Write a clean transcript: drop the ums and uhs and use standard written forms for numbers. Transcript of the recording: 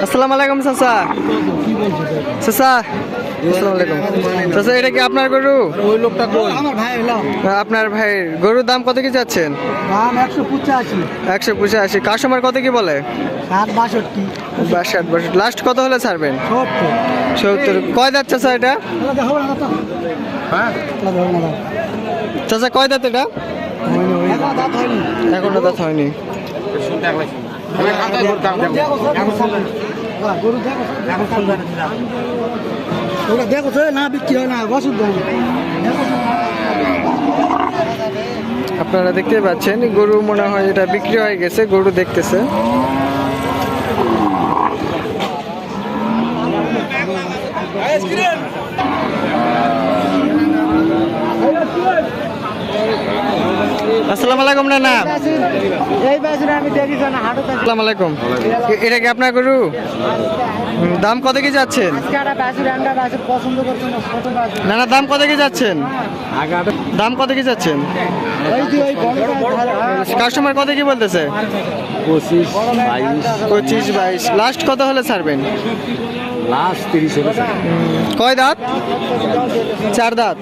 আসসালামু আলাইকুম চাচা। চাচা আসসালামু আলাইকুম। চাচা এটা কি আপনার গরু? ওই লোকটা কই? আপনার ভাইয়ের গরুর দাম কত কি যাচ্ছেন? দাম 185। 185। কাস্টমার কত কি বলে? 62। 62। লাস্ট কত হলে ছাড়বেন? 70। 70। কয় দাঁত চাচা এটা? দেখো না তো। হ্যাঁ? দেখো না। চাচা কয় দাঁত এটা? এখন দাঁত হয়নি। এখনো দাঁত হয়নি। ওটা দেখো তো না বিক্রি হয় না বছর দেন। আপনারা দেখতে পাচ্ছেন গরু মনে হয় এটা বিক্রি হয়ে গেছে, গরু দেখতেছে। আসসালামু আলাইকুম। না এই বাজারে আমি দেখি না হাটে থাকি। আসসালামু আলাইকুম। এটা কি আপনার গরু? দাম কত কি যাচ্ছেন? আজকে একটা বাজারে আমরা বাজার পছন্দ করছি না ছোট বাজার। না দাম কত কি যাচ্ছেন? দাম কত কি যাচ্ছেন? ওই যে ওই কাস্টমার কত কি বলতেছে? 25, 22, 25, 22। লাস্ট কত হলে ছাড়বেন? লাস্ট 30 হলে কয় দাঁত? 4 দাঁত।